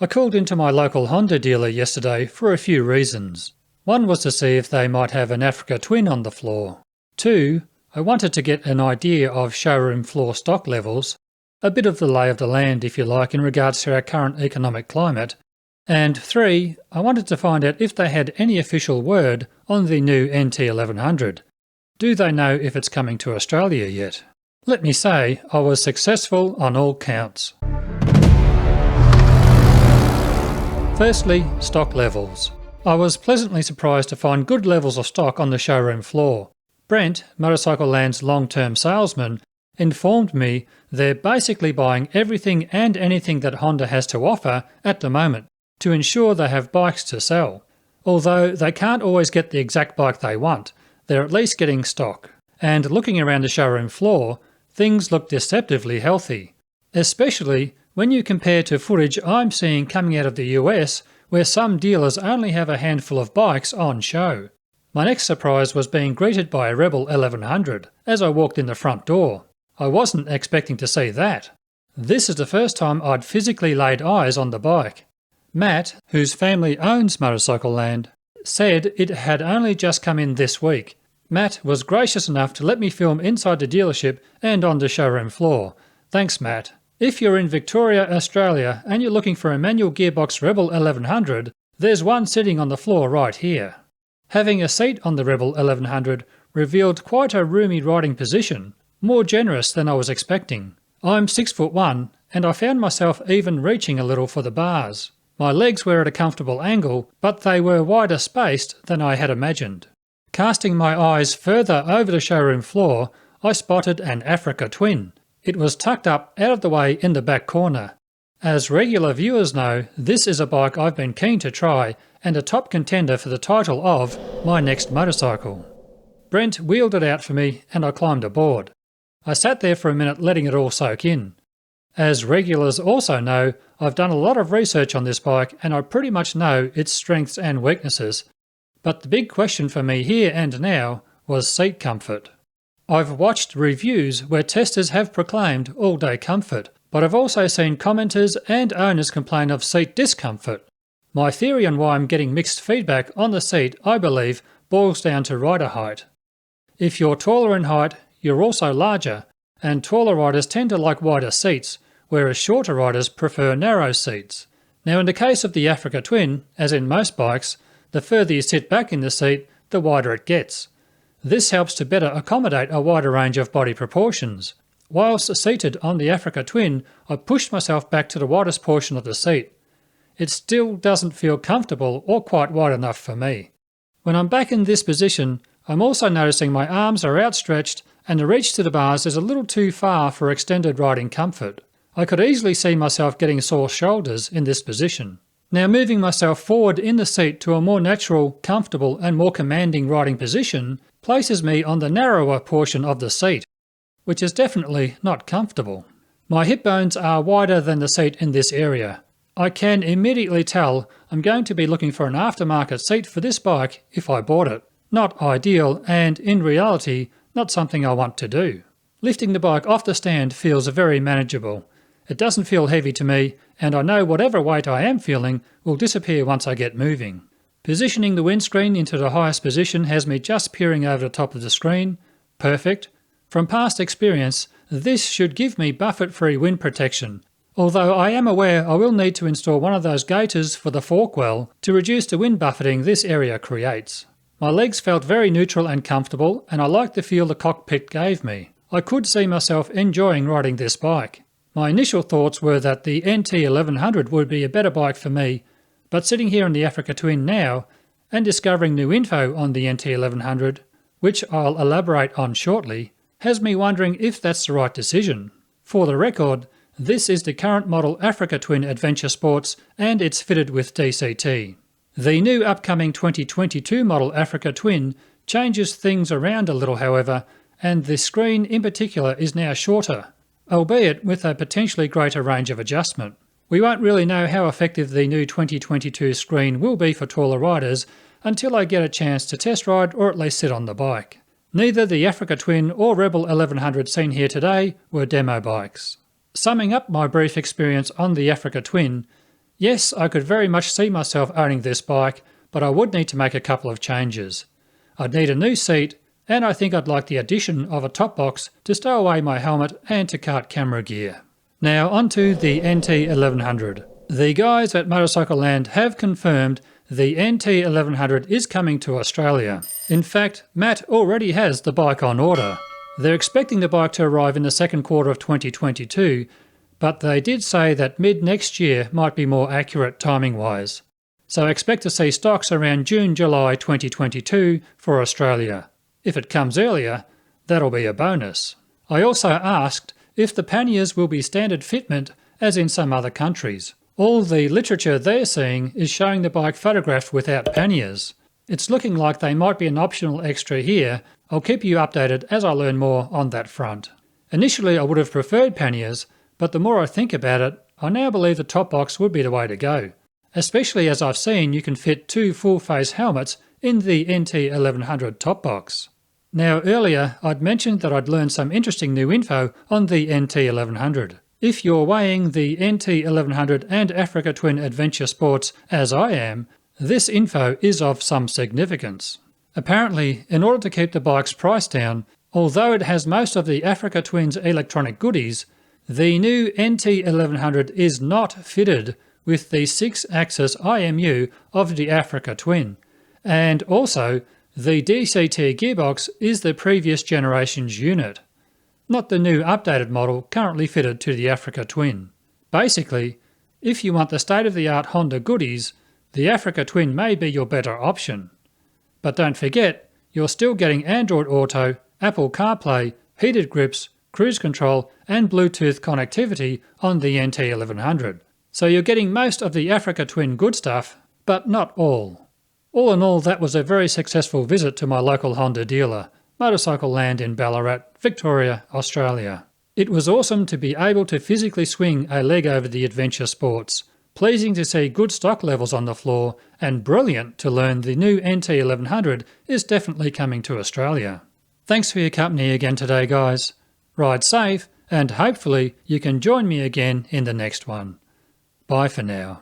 I called into my local Honda dealer yesterday for a few reasons. One was to see if they might have an Africa Twin on the floor. 2, I wanted to get an idea of showroom floor stock levels, a bit of the lay of the land if you like in regards to our current economic climate. And 3, I wanted to find out if they had any official word on the new NT1100. Do they know if it's coming to Australia yet? Let me say, I was successful on all counts. Firstly, stock levels. I was pleasantly surprised to find good levels of stock on the showroom floor. Brent, Motorcycle Land's long-term salesman, informed me they're basically buying everything and anything that Honda has to offer at the moment to ensure they have bikes to sell. Although they can't always get the exact bike they want, they're at least getting stock. And looking around the showroom floor, things look deceptively healthy, especially when you compare to footage I'm seeing coming out of the US where some dealers only have a handful of bikes on show. My next surprise was being greeted by a Rebel 1100 as I walked in the front door. I wasn't expecting to see that. This is the first time I'd physically laid eyes on the bike. Matt, whose family owns Motorcycle Land, said it had only just come in this week. Matt was gracious enough to let me film inside the dealership and on the showroom floor. Thanks, Matt. If you're in Victoria, Australia and you're looking for a manual gearbox Rebel 1100, there's one sitting on the floor right here. Having a seat on the Rebel 1100 revealed quite a roomy riding position, more generous than I was expecting. I'm 6'1" and I found myself even reaching a little for the bars. My legs were at a comfortable angle, but they were wider spaced than I had imagined. Casting my eyes further over the showroom floor, I spotted an Africa Twin. It was tucked up out of the way in the back corner. As regular viewers know, this is a bike I've been keen to try and a top contender for the title of my next motorcycle. Brent wheeled it out for me and I climbed aboard. I sat there for a minute letting it all soak in. As regulars also know, I've done a lot of research on this bike and I pretty much know its strengths and weaknesses. But the big question for me here and now was seat comfort. I've watched reviews where testers have proclaimed all-day comfort, but I've also seen commenters and owners complain of seat discomfort. My theory on why I'm getting mixed feedback on the seat, I believe, boils down to rider height. If you're taller in height, you're also larger, and taller riders tend to like wider seats, whereas shorter riders prefer narrow seats. Now in the case of the Africa Twin, as in most bikes, the further you sit back in the seat, the wider it gets. This helps to better accommodate a wider range of body proportions. Whilst seated on the Africa Twin, I pushed myself back to the widest portion of the seat. It still doesn't feel comfortable or quite wide enough for me. When I'm back in this position, I'm also noticing my arms are outstretched and the reach to the bars is a little too far for extended riding comfort. I could easily see myself getting sore shoulders in this position. Now moving myself forward in the seat to a more natural, comfortable and more commanding riding position places me on the narrower portion of the seat, which is definitely not comfortable. My hip bones are wider than the seat in this area. I can immediately tell I'm going to be looking for an aftermarket seat for this bike if I bought it. Not ideal and, in reality, not something I want to do. Lifting the bike off the stand feels very manageable. It doesn't feel heavy to me, and I know whatever weight I am feeling will disappear once I get moving. Positioning the windscreen into the highest position has me just peering over the top of the screen. Perfect. From past experience, this should give me buffet-free wind protection, although I am aware I will need to install one of those gaiters for the forkwell to reduce the wind buffeting this area creates. My legs felt very neutral and comfortable, and I liked the feel the cockpit gave me. I could see myself enjoying riding this bike. My initial thoughts were that the NT1100 would be a better bike for me, but sitting here in the Africa Twin now and discovering new info on the NT1100, which I'll elaborate on shortly, has me wondering if that's the right decision. For the record, this is the current model Africa Twin Adventure Sports and it's fitted with DCT. The new upcoming 2022 model Africa Twin changes things around a little however, and the screen in particular is now shorter, albeit with a potentially greater range of adjustment. We won't really know how effective the new 2022 screen will be for taller riders until I get a chance to test ride or at least sit on the bike. Neither the Africa Twin or Rebel 1100 seen here today were demo bikes. Summing up my brief experience on the Africa Twin, Yes, I could very much see myself owning this bike, but I would need to make a couple of changes. I'd need a new seat, and I think I'd like the addition of a top box to stow away my helmet and to cart camera gear. Now onto the NT1100. The guys at Motorcycle Land have confirmed the NT1100 is coming to Australia. In fact, Matt already has the bike on order. They're expecting the bike to arrive in the second quarter of 2022, but they did say that mid next year might be more accurate timing-wise. So expect to see stocks around June-July 2022 for Australia. If it comes earlier, that'll be a bonus. I also asked if the panniers will be standard fitment as in some other countries. All the literature they're seeing is showing the bike photographed without panniers. It's looking like they might be an optional extra here. I'll keep you updated as I learn more on that front. Initially I would have preferred panniers, but the more I think about it, I now believe the top box would be the way to go, especially as I've seen you can fit 2 full-face helmets in the NT1100 top box. Now earlier I'd mentioned that I'd learned some interesting new info on the NT1100. If you're weighing the NT1100 and Africa Twin Adventure Sports as I am, this info is of some significance. Apparently, in order to keep the bike's price down, although it has most of the Africa Twin's electronic goodies, the new NT1100 is not fitted with the 6-axis IMU of the Africa Twin, and also the DCT gearbox is the previous generation's unit, not the new updated model currently fitted to the Africa Twin. Basically, if you want the state-of-the-art Honda goodies, the Africa Twin may be your better option. But don't forget, you're still getting Android Auto, Apple CarPlay, heated grips, cruise control and Bluetooth connectivity on the NT1100. So you're getting most of the Africa Twin good stuff, but not all. All in all, that was a very successful visit to my local Honda dealer, Motorcycle Land in Ballarat, Victoria, Australia. It was awesome to be able to physically swing a leg over the adventure sports, pleasing to see good stock levels on the floor, and brilliant to learn the new NT1100 is definitely coming to Australia. Thanks for your company again today, guys. Ride safe, and hopefully you can join me again in the next one. Bye for now.